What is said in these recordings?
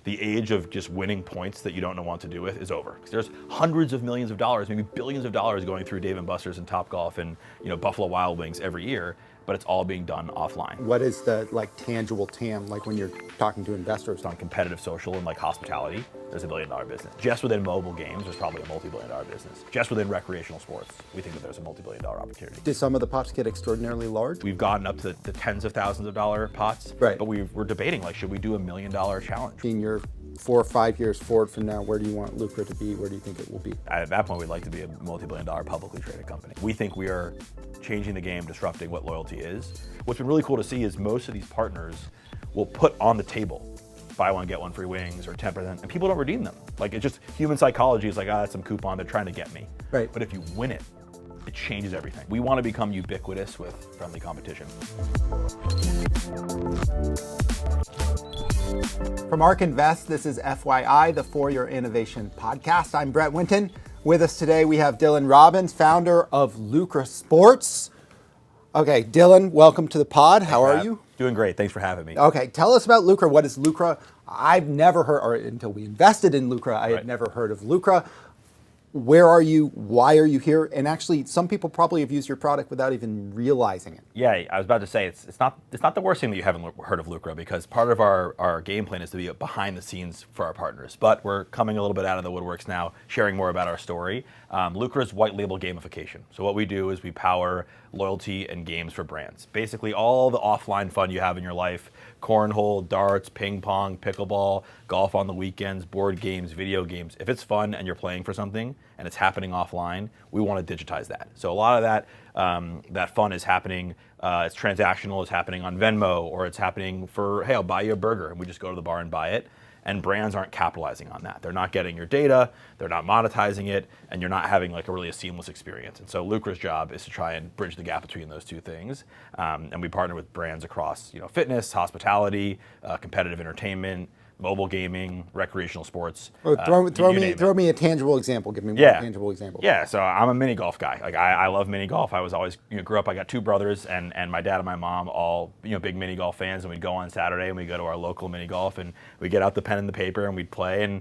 the age of just winning points that you don't know what to do with is over. Because there's hundreds of millions of dollars, maybe billions of dollars going through Dave & Buster's and Topgolf and Buffalo Wild Wings every year, but it's all being done offline. What is the tangible TAM, like when you're talking to investors? On competitive social and hospitality, there's $1 billion business. Just within mobile games, there's probably a multi-billion dollar business. Just within recreational sports, we think that there's a multi-billion dollar opportunity. Do some of the pots get extraordinarily large? We've gotten up to the tens of thousands of dollar pots, right? But we're debating, should we do $1 million challenge? In your 4 or 5 years forward from now, where do you want Lucra to be? Where do you think it will be? At that point, we'd like to be a multi-billion dollar publicly traded company. We think we are changing the game, disrupting what loyalty is. What's been really cool to see is most of these partners will put on the table buy one, get one free wings or 10%, and people don't redeem them. It's just human psychology is that's some coupon, they're trying to get me. Right. But if you win it, it changes everything. We want to become ubiquitous with friendly competition. From ARK Invest, this is FYI, the For Your Innovation podcast. I'm Brett Winton. With us today, we have Dylan Robbins, founder of Lucra Sports. Okay, Dylan, welcome to the pod. How are you? Doing great. Thanks for having me. Okay, tell us about Lucra. What is Lucra? I've never heard, or until we invested in Lucra, I had never heard of Lucra. Where are you? Why are you here? And actually, some people probably have used your product without even realizing it. Yeah, I was about to say, it's not the worst thing that you haven't heard of Lucra, because part of our game plan is to be behind the scenes for our partners. But we're coming a little bit out of the woodworks now, sharing more about our story. Lucra is white label gamification. So what we do is we power loyalty and games for brands. Basically all the offline fun you have in your life, cornhole, darts, ping pong, pickleball, golf on the weekends, board games, video games. If it's fun and you're playing for something and it's happening offline, we want to digitize that. So a lot of that fun is happening, it's transactional, it's happening on Venmo, or it's happening for, hey, I'll buy you a burger, and we just go to the bar and buy it. And brands aren't capitalizing on that. They're not getting your data, they're not monetizing it, and you're not having a seamless experience. And so Lucra's job is to try and bridge the gap between those two things. And we partner with brands across fitness, hospitality, competitive entertainment, mobile gaming, recreational sports. Throw me a tangible example. Give me one tangible example. Yeah, so I'm a mini golf guy. I love mini golf. I was always grew up. I got two brothers, and my dad and my mom all big mini golf fans. And we'd go on Saturday and we go to our local mini golf, and we get out the pen and the paper and we'd play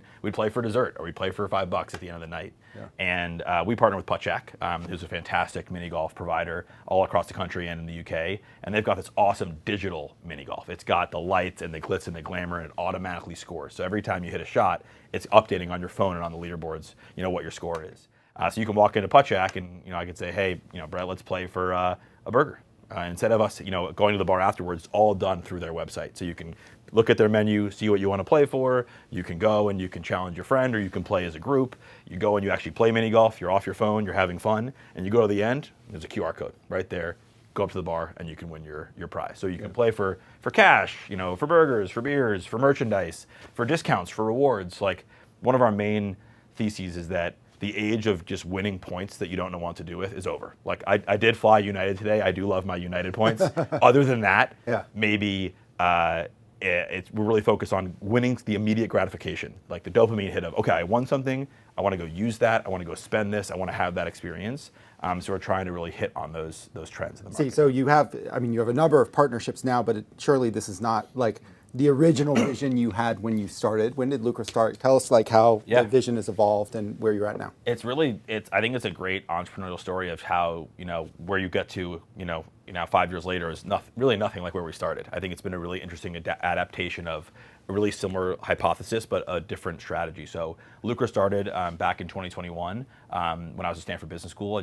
for dessert, or we'd play for $5 at the end of the night. Yeah. And we partner with Puttcheck, who's a fantastic mini golf provider all across the country and in the UK. And they've got this awesome digital mini golf. It's got the lights and the glitz and the glamour, and it automatically scores. So every time you hit a shot, it's updating on your phone and on the leaderboards, what your score is. So you can walk into Puttcheck and I could say, hey, Brett, let's play for a burger. Instead of us, going to the bar afterwards, all done through their website. So you can look at their menu, see what you want to play for. You can go and you can challenge your friend, or you can play as a group. You go and you actually play mini golf. You're off your phone. You're having fun, and you go to the end. There's a QR code right there. Go up to the bar and you can win your prize. So you can play for cash, for burgers, for beers, for merchandise, for discounts, for rewards. One of our main theses is that the age of just winning points that you don't know what to do with is over. I did fly United today. I do love my United points. Other than that, maybe we're really focused on winning the immediate gratification, the dopamine hit of, okay, I won something, I want to go use that, I want to go spend this, I want to have that experience. So we're trying to really hit on those trends in the market. See, so you have a number of partnerships now, but surely this is not the original vision you had when you started. When did Lucra start? Tell us how the vision has evolved and where you're at now. I think it's a great entrepreneurial story of how, where you get to, 5 years later is really nothing like where we started. I think it's been a really interesting adaptation of a really similar hypothesis, but a different strategy. So Lucra started back in 2021 when I was at Stanford Business School.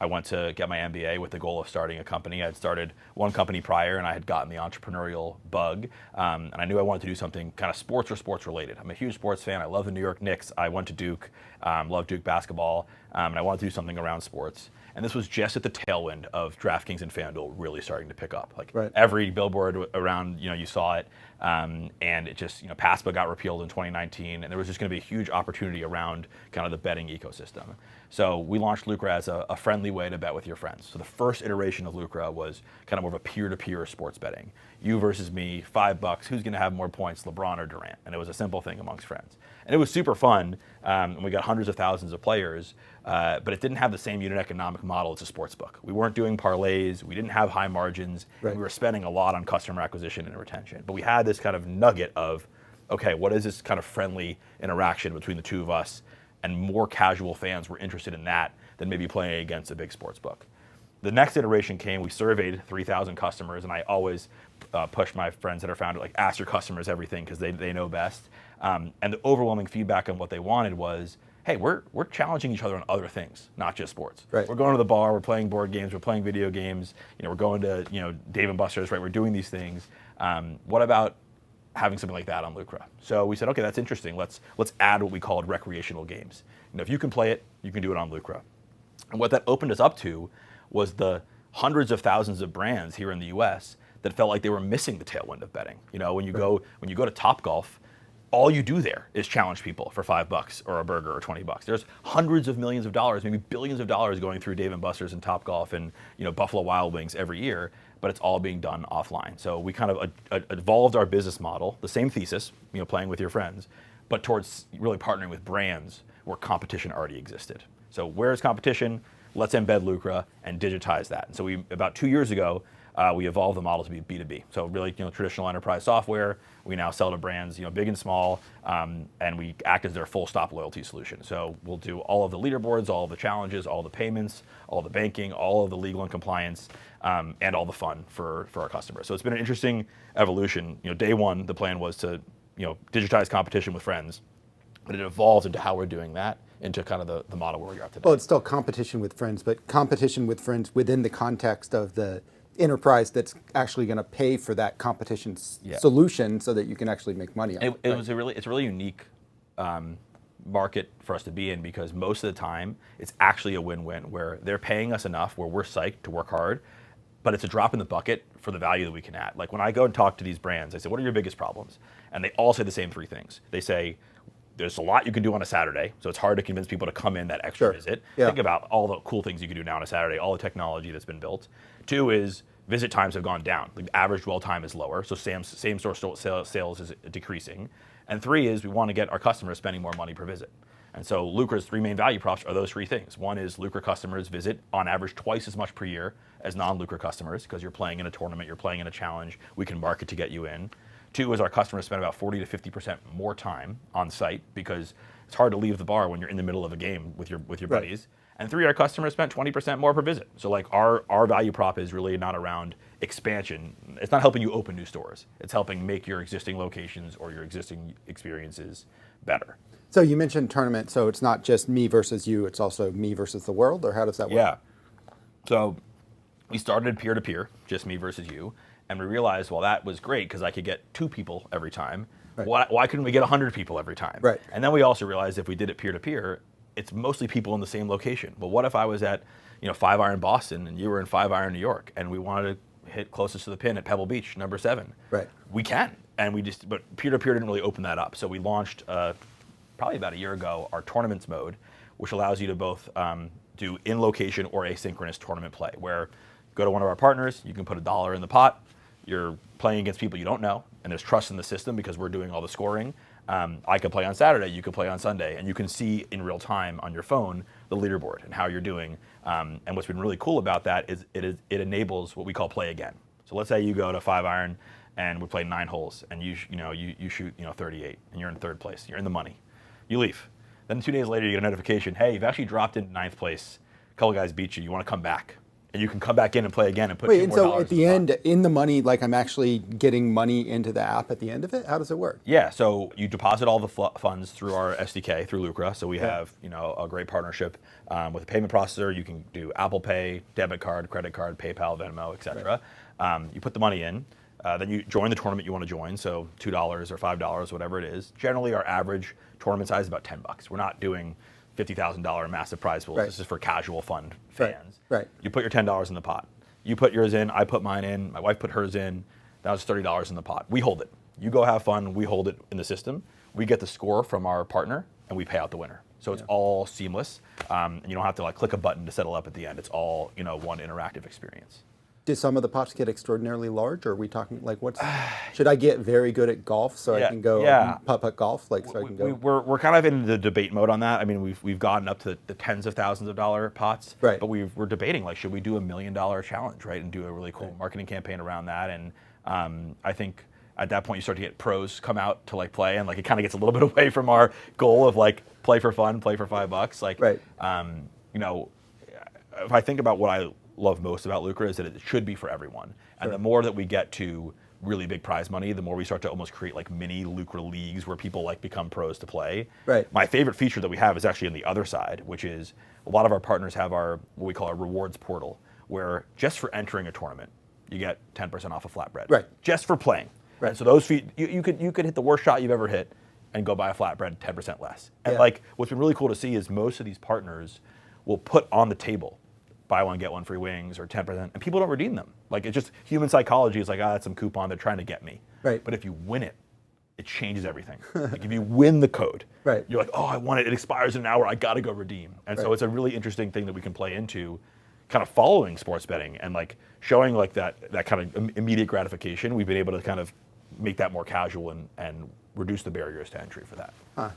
I went to get my MBA with the goal of starting a company. I had started one company prior, and I had gotten the entrepreneurial bug. And I knew I wanted to do something kind of sports or sports related. I'm a huge sports fan. I love the New York Knicks. I went to Duke, love Duke basketball, and I wanted to do something around sports. And this was just at the tailwind of DraftKings and FanDuel really starting to pick up. Every billboard around, you saw it. And it just, PASPA got repealed in 2019, and there was just going to be a huge opportunity around kind of the betting ecosystem. So we launched Lucra as a friendly way to bet with your friends. So the first iteration of Lucra was kind of more of a peer-to-peer sports betting. You versus me, $5, who's going to have more points, LeBron or Durant? And it was a simple thing amongst friends. And it was super fun, and we got hundreds of thousands of players, but it didn't have the same unit economic model as a sports book. We weren't doing parlays, we didn't have high margins, and we were spending a lot on customer acquisition and retention. But we had this kind of nugget of, okay, what is this kind of friendly interaction between the two of us? And more casual fans were interested in that than maybe playing against a big sports book. The next iteration came, we surveyed 3,000 customers, and I always push my friends that are founded, like, ask your customers everything because they know best. And the overwhelming feedback on what they wanted was, hey, we're challenging each other on other things, not just sports. Right. We're going to the bar, we're playing board games, we're playing video games, we're going to Dave & Buster's, right? We're doing these things. What about having something like that on Lucra? So we said, okay, that's interesting. Let's add what we called recreational games. If you can play it, you can do it on Lucra. And what that opened us up to was the hundreds of thousands of brands here in the US that felt like they were missing the tailwind of betting. When you go to Topgolf, all you do there is challenge people for $5 or a burger or $20. There's hundreds of millions of dollars, maybe billions of dollars going through Dave & Buster's and Topgolf and Buffalo Wild Wings every year, but it's all being done offline. So we kind of evolved our business model, the same thesis, playing with your friends, but towards really partnering with brands where competition already existed. So where is competition? Let's embed Lucra and digitize that. And so about 2 years ago, we evolved the model to be B2B. So really, traditional enterprise software. We now sell to brands, big and small, and we act as their full stop loyalty solution. So we'll do all of the leaderboards, all of the challenges, all the payments, all the banking, all of the legal and compliance, and all the fun for our customers. So it's been an interesting evolution. Day one, the plan was to, digitize competition with friends, but it evolved into how we're doing that, into kind of the model where we are today. Well, it's still competition with friends, but competition with friends within the context of the enterprise that's actually going to pay for that competition solution so that you can actually make money on it. It's a really unique market for us to be in, because most of the time it's actually a win-win where they're paying us enough where we're psyched to work hard, but it's a drop in the bucket for the value that we can add. Like when I go and talk to these brands, I say, what are your biggest problems? And they all say the same three things. They say, there's a lot you can do on a Saturday, so it's hard to convince people to come in that extra visit. Yeah. Think about all the cool things you can do now on a Saturday, all the technology that's been built. 2 is visit times have gone down. The average dwell time is lower, so same-store sales is decreasing. And 3 is we want to get our customers spending more money per visit. And so Lucra's 3 main value props are those 3 things. One is Lucra customers visit on average twice as much per year as non-Lucra customers, because you're playing in a tournament, you're playing in a challenge, we can market to get you in. 2 is our customers spend about 40 to 50% more time on site, because it's hard to leave the bar when you're in the middle of a game with your buddies. And 3, our customers spent 20% more per visit. So like our value prop is really not around expansion. It's not helping you open new stores. It's helping make your existing locations or your existing experiences better. So you mentioned tournament, so it's not just me versus you, it's also me versus the world, or how does that work? Yeah. So we started peer-to-peer, just me versus you, and we realized, well, that was great because I could get 2 people every time. Right. Why couldn't we get 100 people every time? Right. And then we also realized if we did it peer-to-peer, it's mostly people in the same location. Well, what if I was at 5 Iron Boston and you were in 5 Iron New York, and we wanted to hit closest to the pin at Pebble Beach, number 7? Right. We can, and but peer-to-peer didn't really open that up. So we launched probably about a year ago our tournaments mode, which allows you to both do in-location or asynchronous tournament play, where go to one of our partners, you can put $1 in the pot. You're playing against people you don't know, and there's trust in the system because we're doing all the scoring. I could play on Saturday, you could play on Sunday, and you can see in real time on your phone the leaderboard and how you're doing. And what's been really cool about that is it enables what we call play again. So let's say you go to 5 Iron and we play 9 holes, and you shoot 38, and you're in 3rd place, you're in the money. You leave. Then 2 days later you get a notification, hey, you've actually dropped in 9th place. A couple guys beat you. You want to come back? And you can come back in and play again and put $2 more. And so at the end, in the money, like I'm actually getting money into the app at the end of it? How does it work? Yeah, so you deposit all the funds through our SDK, through Lucra. So we have a great partnership with a payment processor. You can do Apple Pay, debit card, credit card, PayPal, Venmo, et cetera. Right. You put the money in. Then you join the tournament you want to join, so $2 or $5, whatever it is. Generally, our average tournament size is about $10. We're not doing $50,000 massive prize pools. Right. This is for casual fun fans. Right. You put your $10 in the pot. You put yours in, I put mine in, my wife put hers in. That was $30 in the pot. We hold it. You go have fun, we hold it in the system. We get the score from our partner, and we pay out the winner. So it's all seamless. And you don't have to click a button to settle up at the end. It's all one interactive experience. Do some of the pots get extraordinarily large, or are we talking should I get very good at golf so I can go putt golf? So I can go. We're kind of in the debate mode on that. I mean, we've gotten up to the tens of thousands of dollar pots, right? But we're debating should we do $1 million challenge, right, and do a really cool marketing campaign around that? And I think At that point, you start to get pros come out to like play, and like it kind of gets a little bit away from our goal of like play for fun, play for $5. Like, Right. You know, if I think about what I love most about Lucra is that it should be for everyone. And Sure. the more that we get to really big prize money, the more we start to almost create like mini Lucra leagues where people like become pros to play. Right. My favorite feature that we have is actually on the other side, which is a lot of our partners have our what we call our rewards portal, where just for entering a tournament, you get 10% off a flatbread. Right. Just for playing. Right. And so those you could hit the worst shot you've ever hit and go buy a flatbread 10% less. And Yeah. like what's been really cool to see is most of these partners will put on the table buy one, get one free wings or 10%, and people don't redeem them. Like it's just human psychology is like, that's some coupon, they're trying to get me. Right. But if you win it, it changes everything. Like if you win the code, Right. you're like, oh, I won it, it expires in an hour, I gotta go redeem. And so Right. it's a really interesting thing that we can play into kind of following sports betting and like showing like that kind of immediate gratification. We've been able to kind of make that more casual and reduce the barriers to entry for that. Huh.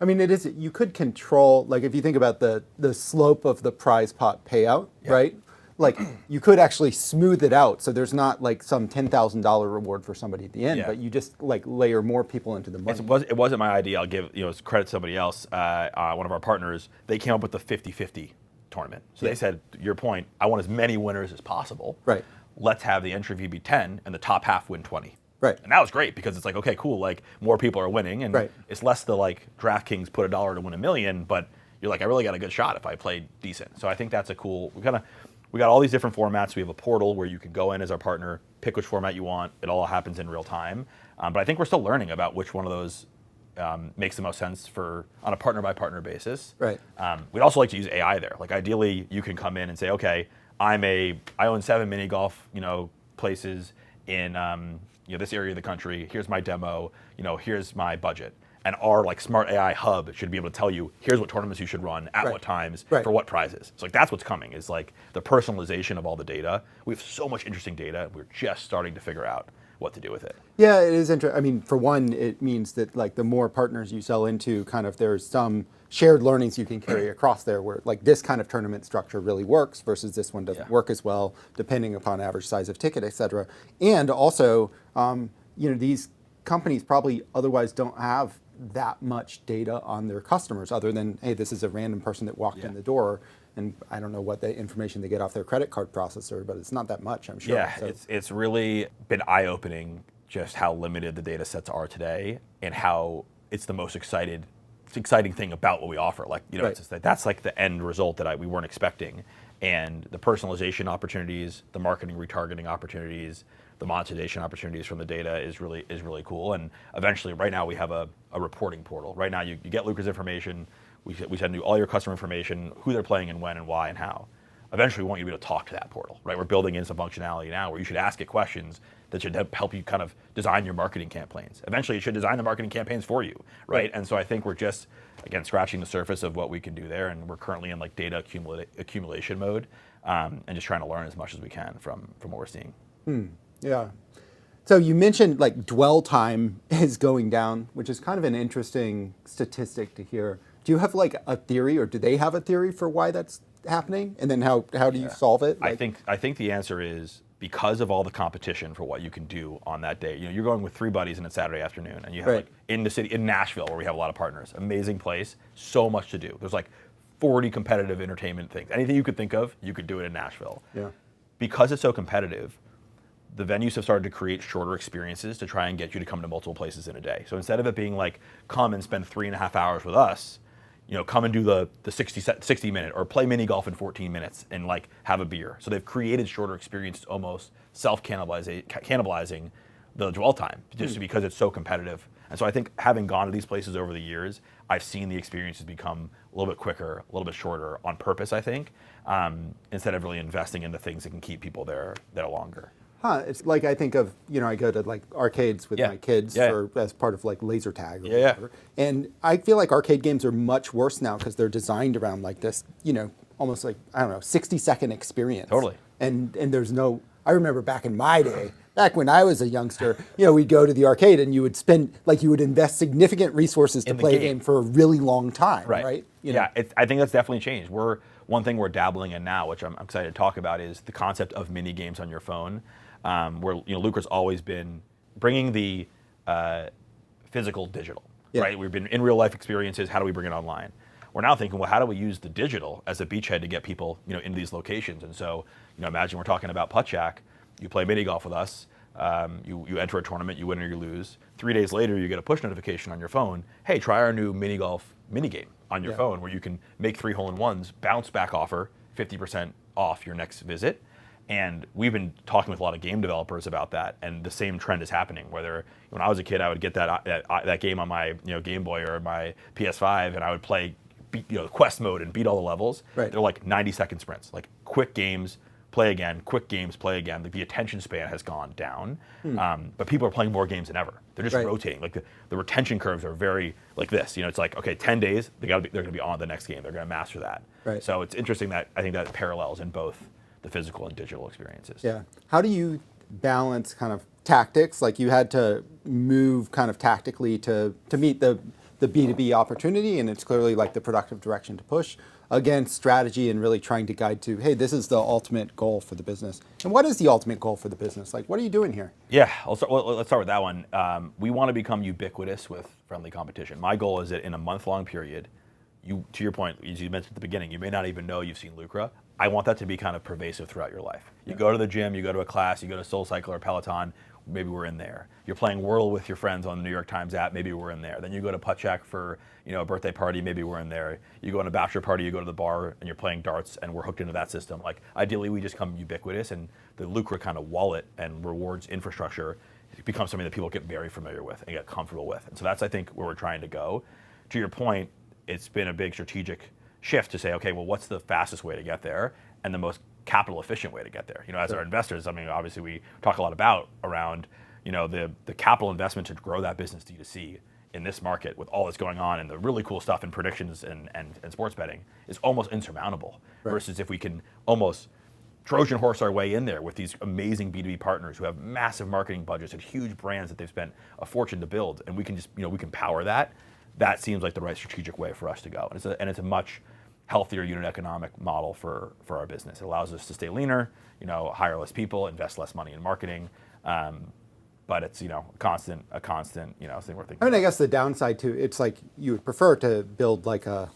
I mean, it is. You could control, like, if you think about the slope of the prize pot payout, Yeah. right? Like, you could actually smooth it out, so there's not like some $10,000 reward for somebody at the end, Yeah. but you just like layer more people into the money. It wasn't my idea. I'll give credit to somebody else. One of our partners, they came up with the 50-50 tournament. So Yeah. they said, your point, I want as many winners as possible. Right. Let's have the entry fee be 10 and the top half win 20. Right. And that was great because it's like, okay, cool, like more people are winning and Right. it's less the like DraftKings put $1 to win $1 million, but you're like, I really got a good shot if I played decent. So I think that's a cool, we got all these different formats. We have a portal where you can go in as our partner, pick which format you want. It all happens in real time. But I think we're still learning about which one of those makes the most sense on a partner by partner basis. Right. We'd also like to use AI there. Like ideally, you can come in and say, okay, I own 7 mini golf, places in this area of the country. Here's my demo. Here's my budget. And our like smart AI hub should be able to tell you, here's what tournaments you should run at Right. what times Right. for what prizes. So like that's what's coming is like the personalization of all the data. We have so much interesting data. We're just starting to figure out what to do with it. Yeah, it is interesting. I mean, for one, it means that like the more partners you sell into, kind of there's some shared learnings you can carry across there where like this kind of tournament structure really works versus this one doesn't Yeah. work as well, depending upon average size of ticket, et cetera. And also, these companies probably otherwise don't have that much data on their customers other than, hey, this is a random person that walked in the door. And I don't know what the information they get off their credit card processor, but it's not that much, I'm sure. Yeah, So- it's really been eye-opening just how limited the data sets are today and how it's the most exciting thing about what we offer. Like, Right. it's just that's like the end result that we weren't expecting. And the personalization opportunities, the marketing retargeting opportunities, the monetization opportunities from the data is really cool. And eventually, right now we have a reporting portal. Right now you get Lucra's information, we send you all your customer information, who they're playing and when and why and how. Eventually we want you to be able to talk to that portal, right? We're building in some functionality now where you should ask it questions that should help you kind of design your marketing campaigns. Eventually it should design the marketing campaigns for you, right? And so I think we're just, again, scratching the surface of what we can do there, and we're currently in like data accumulation mode and just trying to learn as much as we can from what we're seeing. Yeah. So you mentioned like dwell time is going down, which is kind of an interesting statistic to hear. Do you have like a theory, or do they have a theory for why that's happening? And then how do you solve it? I think the answer is because of all the competition for what you can do on that day. You're going with 3 buddies on a Saturday afternoon, and you have Right. like in the city, in Nashville, where we have a lot of partners, amazing place, so much to do. There's like 40 competitive entertainment things. Anything you could think of, you could do it in Nashville. Yeah. Because it's so competitive, the venues have started to create shorter experiences to try and get you to come to multiple places in a day. So instead of it being like, come and spend 3.5 hours with us, come and do the 60 minute or play mini golf in 14 minutes and like have a beer. So they've created shorter experiences, almost cannibalizing the dwell time just because it's so competitive. And so I think having gone to these places over the years, I've seen the experiences become a little bit quicker, a little bit shorter on purpose, I think, instead of really investing in the things that can keep people there longer. It's like I think of, I go to like arcades with Yeah. my kids Yeah. as part of like laser tag or Yeah, yeah. whatever. And I feel like arcade games are much worse now because they're designed around like this, almost like, 60-second experience. Totally. And there's no, I remember back in my day, back when I was a youngster, we'd go to the arcade and you would invest significant resources to In the play a game. game for a really long time, right? I think that's definitely changed. One thing we're dabbling in now, which I'm excited to talk about, is the concept of mini games on your phone. Where Lucra's always been bringing the physical digital, Yeah. right? We've been in real life experiences. How do we bring it online? We're now thinking, well, how do we use the digital as a beachhead to get people, into these locations? And so, imagine we're talking about putt jack. You play mini golf with us. You enter a tournament, you win or you lose. 3 days later, you get a push notification on your phone. Hey, try our new mini golf mini game on your phone, where you can make 3 hole-in-ones, bounce back offer, 50% off your next visit. And we've been talking with a lot of game developers about that, and the same trend is happening. Whether when I was a kid, I would get that game on my Game Boy or my PS5, and I would play quest mode and beat all the levels. Right. They're like 90-second sprints, like quick games, play again, quick games, play again. Like the attention span has gone down, but people are playing more games than ever. They're just rotating. Like the retention curves are very like this. It's like, okay, 10 days, they're going to be on the next game. They're going to master that. Right. So it's interesting that I think that parallels in both the physical and digital experiences. Yeah. How do you balance kind of tactics? Like you had to move kind of tactically to meet the B2B opportunity, and it's clearly like the productive direction to push, against strategy and really trying to guide to, hey, this is the ultimate goal for the business. And what is the ultimate goal for the business? Like, what are you doing here? Yeah, let's start with that one. We want to become ubiquitous with friendly competition. My goal is that in a month-long period, to your point, as you mentioned at the beginning, you may not even know you've seen Lucra. I want that to be kind of pervasive throughout your life. You go to the gym, you go to a class, you go to SoulCycle or Peloton, maybe we're in there. You're playing Wordle with your friends on the New York Times app, maybe we're in there. Then you go to putt jack for a birthday party, maybe we're in there. You go on a bachelor party, you go to the bar, and you're playing darts, and we're hooked into that system. Like, ideally, we just become ubiquitous, and the Lucra kind of wallet and rewards infrastructure becomes something that people get very familiar with and get comfortable with. And so that's, I think, where we're trying to go. To your point, it's been a big strategic shift to say, okay, well, what's the fastest way to get there and the most capital efficient way to get there? As our investors, obviously we talk a lot about around, the capital investment to grow that business D2C in this market with all that's going on and the really cool stuff in predictions and sports betting is almost insurmountable. Right. Versus if we can almost Trojan horse our way in there with these amazing B2B partners who have massive marketing budgets and huge brands that they've spent a fortune to build, and we can just, we can power that. That seems like the right strategic way for us to go. And it's a much healthier unit economic model for our business. It allows us to stay leaner, hire less people, invest less money in marketing. But it's, a constant, thing we're thinking I mean, about. I guess the downside too, it's like you would prefer to build like a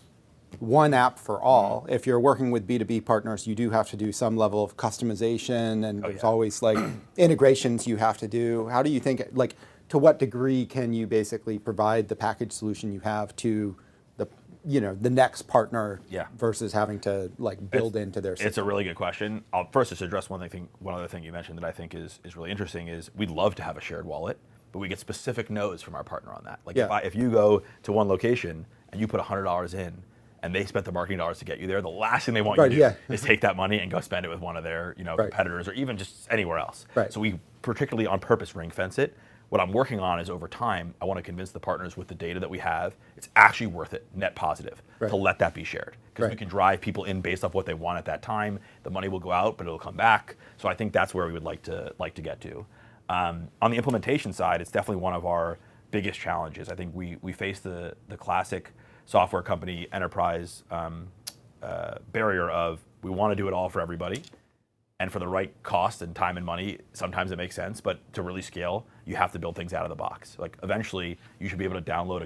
one app for all. Mm-hmm. If you're working with B2B partners, you do have to do some level of customization, and there's always like integrations you have to do. How do you think, like, to what degree can you basically provide the package solution you have to the next partner versus having to like build into their system? It's a really good question. I'll first just address one other thing you mentioned that I think is really interesting is we'd love to have a shared wallet, but we get specific no's from our partner on that. Like if you go to one location and you put $100 in and they spent the marketing dollars to get you there, the last thing they want you to do is take that money and go spend it with one of their competitors or even just anywhere else. Right. So we particularly on purpose ring fence it. What I'm working on is over time, I want to convince the partners with the data that we have, it's actually worth it, net positive, to let that be shared. Because we can drive people in based off what they want at that time. The money will go out, but it'll come back. So I think that's where we would like to get to. On the implementation side, it's definitely one of our biggest challenges. I think we face the classic software company enterprise barrier of we want to do it all for everybody. And for the right cost and time and money, sometimes it makes sense, but to really scale, you have to build things out of the box. Like eventually, you should be able to download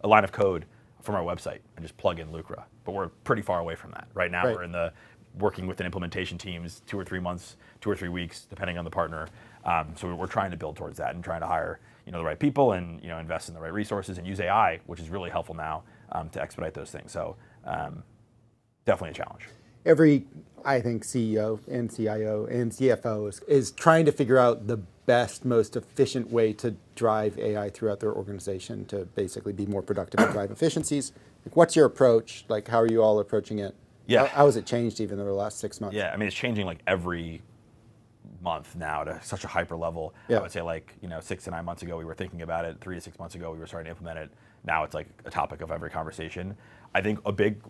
a line of code from our website and just plug in Lucra. But we're pretty far away from that. Right now, we're working with an implementation teams 2 or 3 months, 2 or 3 weeks, depending on the partner. So we're trying to build towards that and trying to hire the right people and invest in the right resources and use AI, which is really helpful now to expedite those things. So definitely a challenge. Every, I think, CEO and CIO and CFO is trying to figure out the best, most efficient way to drive AI throughout their organization to basically be more productive and drive efficiencies. Like, what's your approach? Like, how are you all approaching it? Yeah. How has it changed even over the last 6 months? Yeah, it's changing like every month now to such a hyper level. I would say 6 to 9 months ago we were thinking about it. 3 to 6 months ago we were starting to implement it. Now it's like a topic of every conversation. I think a big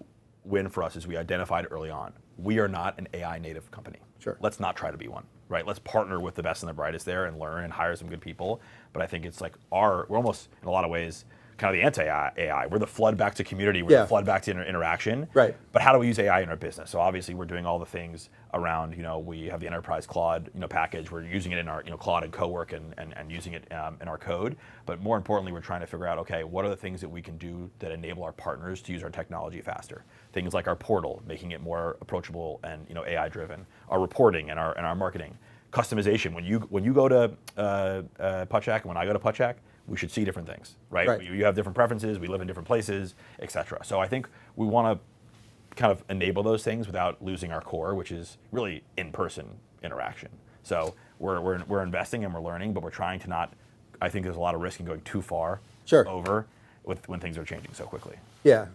win for us is we identified early on, we are not an AI native company. Sure. Let's not try to be one, right? Let's partner with the best and the brightest there and learn and hire some good people. But I think it's like we're almost in a lot of ways kind of the anti-AI. We're the flood back to community. We're the flood back to interaction. Right. But how do we use AI in our business? So obviously we're doing all the things around, we have the enterprise Claude, package. We're using it in our, Claude and Cowork and using it in our code. But more importantly, we're trying to figure out, okay, what are the things that we can do that enable our partners to use our technology faster? Things like our portal, making it more approachable and, AI driven. Our reporting and our marketing. Customization. When you go to Putchak and when I go to Putchak, we should see different things, right? You have different preferences, we live in different places, et cetera. So I think we want to kind of enable those things without losing our core, which is really in-person interaction. So we're investing and we're learning, but we're trying to not, I think there's a lot of risk in going too far over when things are changing so quickly. Yeah.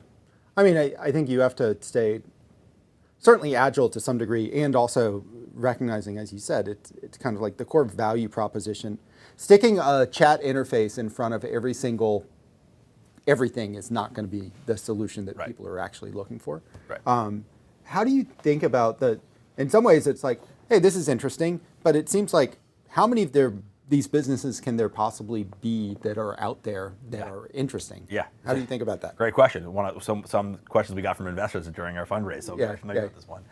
I mean, I think you have to stay certainly agile to some degree, and also recognizing, as you said, it's kind of like the core value proposition. Sticking a chat interface in front of everything is not going to be the solution that people are actually looking for. Right. How do you think about in some ways it's like, hey, this is interesting, but it seems like how many of these businesses can there possibly be that are out there that are interesting? Yeah. How do you think about that? Great question. Some questions we got from investors during our fundraise, so I'm very familiar with this one.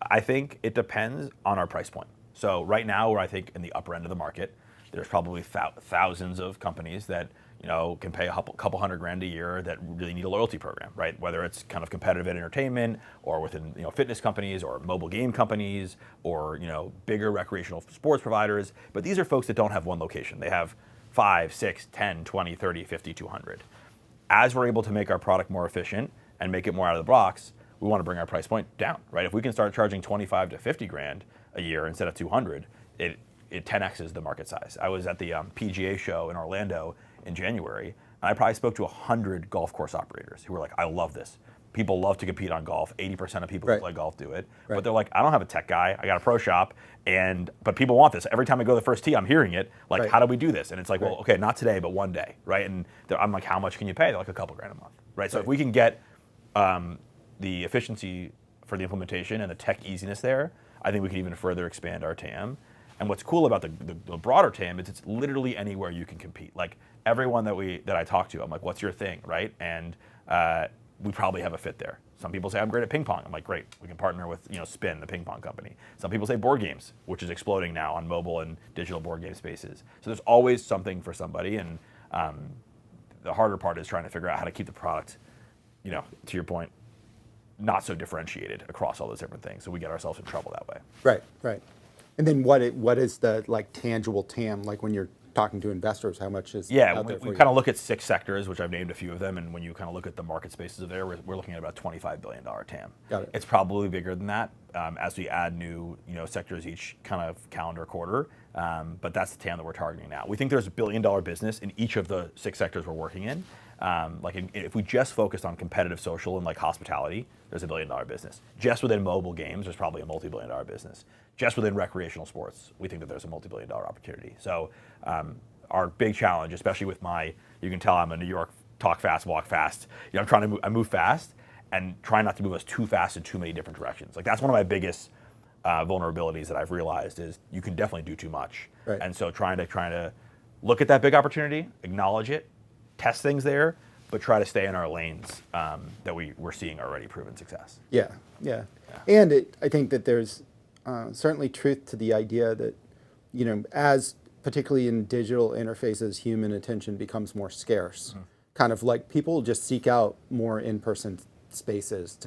I think it depends on our price point. So right now, we're, I think, in the upper end of the market. There's probably thousands of companies that can pay a couple $100,000 a year that really need a loyalty program, right? Whether it's kind of competitive entertainment or within fitness companies or mobile game companies or bigger recreational sports providers. But these are folks that don't have one location. They have 5, 6, 10, 20, 30, 50, 200. As we're able to make our product more efficient and make it more out of the box, we want to bring our price point down, right? If we can start charging 25 to 50 grand a year instead of 200, it 10x's the market size. I was at the PGA show in Orlando in January, and I probably spoke to 100 golf course operators who were like, I love this. People love to compete on golf. 80% of people who play golf do it. But they're like, I don't have a tech guy. I got a pro shop, but people want this. Every time I go to the first tee, I'm hearing it. Like, how do we do this? And it's like, well, okay, not today, but one day, right? And I'm like, how much can you pay? They're like, a couple grand a month, right? So if we can get the efficiency for the implementation and the tech easiness there, I think we can even further expand our TAM. And what's cool about the broader TAM is it's literally anywhere you can compete. Like everyone that I talk to, I'm like, what's your thing, right? And we probably have a fit there. Some people say I'm great at ping pong. I'm like, great, we can partner with Spin, the ping pong company. Some people say board games, which is exploding now on mobile and digital board game spaces. So there's always something for somebody, and the harder part is trying to figure out how to keep the product, to your point, not so differentiated across all those different things. So we get ourselves in trouble that way. Right. And then what is the tangible TAM, like when you're talking to investors, how much is out there for you? We kind of look at 6 sectors, which I've named a few of them, and when you kind of look at the market spaces of there, we're looking at about $25 billion TAM. Got it. It's probably bigger than that as we add new sectors each kind of calendar quarter, but that's the TAM that we're targeting now. We think there's $1 billion business in each of the 6 sectors we're working in. If we just focused on competitive social and like hospitality, there's $1 billion business. Just within mobile games, there's probably a multi-billion dollar business. Just within recreational sports, we think that there's a multi-billion dollar opportunity. So our big challenge, especially with you can tell I'm a New York talk fast, walk fast. I move fast and try not to move us too fast in too many different directions. Like that's one of my biggest vulnerabilities that I've realized is you can definitely do too much. Right. And so trying to look at that big opportunity, acknowledge it, test things there, but try to stay in our lanes that we're seeing already proven success. Yeah. And I think that there's certainly truth to the idea that, as particularly in digital interfaces, human attention becomes more scarce. Mm-hmm. Kind of like people just seek out more in-person spaces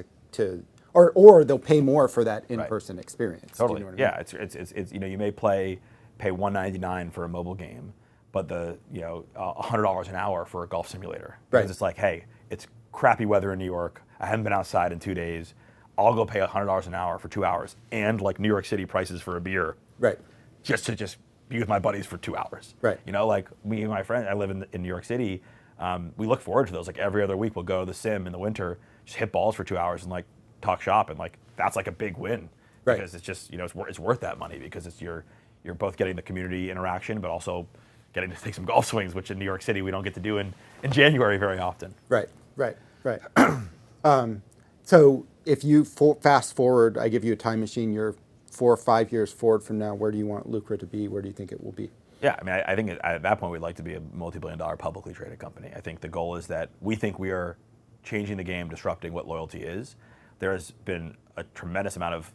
or they'll pay more for that in-person experience. Totally. Do you know what I mean? It's you may pay $199 for a mobile game, but $100 an hour for a golf simulator. Because it's like, hey, it's crappy weather in New York. I haven't been outside in 2 days. I'll go pay $100 an hour for 2 hours, and like New York City prices for a beer. Right. Just to be with my buddies for 2 hours. Right. Like me and my friend, I live in New York City. We look forward to those. Like every other week, we'll go to the sim in the winter, just hit balls for 2 hours and like talk shop, and like that's like a big win. Right. Because it's just it's worth that money because you're both getting the community interaction, but also getting to take some golf swings, which in New York City we don't get to do in January very often. Right. So if you fast forward, I give you a time machine, you're 4 or 5 years forward from now, where do you want Lucra to be? Where do you think it will be? Yeah, I mean, I think at that point we'd like to be a multi-billion-dollar publicly traded company. I think the goal is that we think we are changing the game, disrupting what loyalty is. There has been a tremendous amount of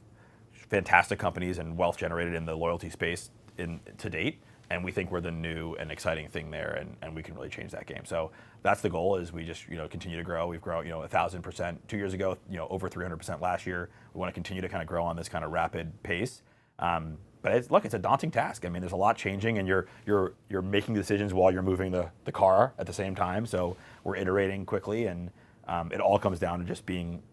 fantastic companies and wealth generated in the loyalty space to date, and we think we're the new and exciting thing there, and we can really change that game. So that's the goal, is we just continue to grow. We've grown 1,000% 2 years ago, over 300% last year. We want to continue to kind of grow on this kind of rapid pace. But it's a daunting task. I mean, there's a lot changing, and you're making decisions while you're moving the car at the same time. So we're iterating quickly, and it all comes down to just being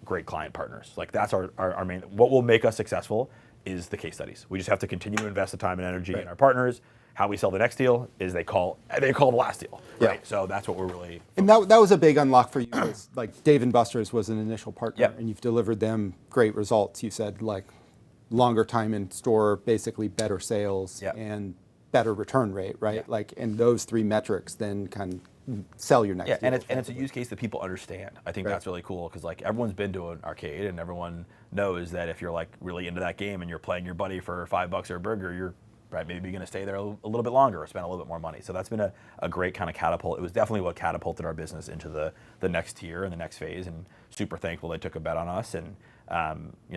great client partners. Like, that's our main. What will make us successful is the case studies. We just have to continue to invest the time and energy in our partners. How we sell the next deal is they call the last deal, right? Yeah. So that's what we're really. And that was a big unlock for you. Like Dave & Buster's was an initial partner, Yep. and you've delivered them great results. You said like longer time in store, basically better sales, Yep. and better return rate, right? Yeah. Like, and those three metrics then can sell your next deal. And it's a use case that people understand. I think that's really cool, because like everyone's been to an arcade, and everyone knows that if you're like really into that game and you're playing your buddy for $5 or a burger, you're maybe going to stay there a little bit longer or spend a little bit more money. So that's been a great kind of catapult. It was definitely what catapulted our business into the next tier and the next phase, and super thankful they took a bet on us. And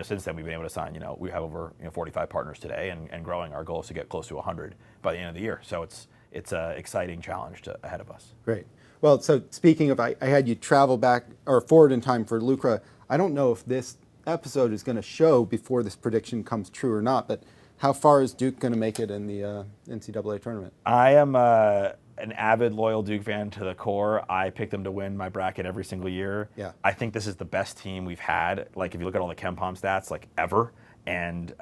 since then we've been able to sign, we have over 45 partners today, and growing. Our goal is to get close to 100 by the end of the year. So it's an exciting challenge ahead of us. Great. Well, so speaking of, I had you travel back or forward in time for Lucra. I don't know if this episode is going to show before this prediction comes true or not, but how far is Duke going to make it in the NCAA tournament? I am an avid, loyal Duke fan to the core. I pick them to win my bracket every single year. Yeah. I think this is the best team we've had. Like, if you look at all the KenPom stats, like, ever. And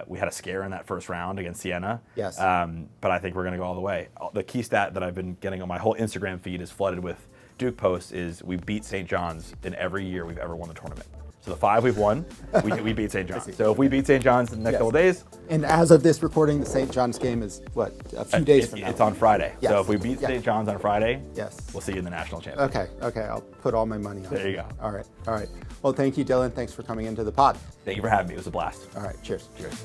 we had a scare in that first round against Siena. Yes. But I think we're going to go all the way. The key stat that I've been getting on my whole Instagram feed is flooded with Duke posts is we beat St. John's in every year we've ever won the tournament. So the 5 we've won, we beat St. John's. So if we beat St. John's in the next couple days. And as of this recording, the St. John's game is what, a few days from now? It's on Friday. Yes. So if we beat St. John's on Friday, yes, we'll see you in the national championship. Okay, I'll put all my money on it. There you go. All right. Well, thank you, Dylan. Thanks for coming into the pod. Thank you for having me. It was a blast. All right, cheers. Cheers.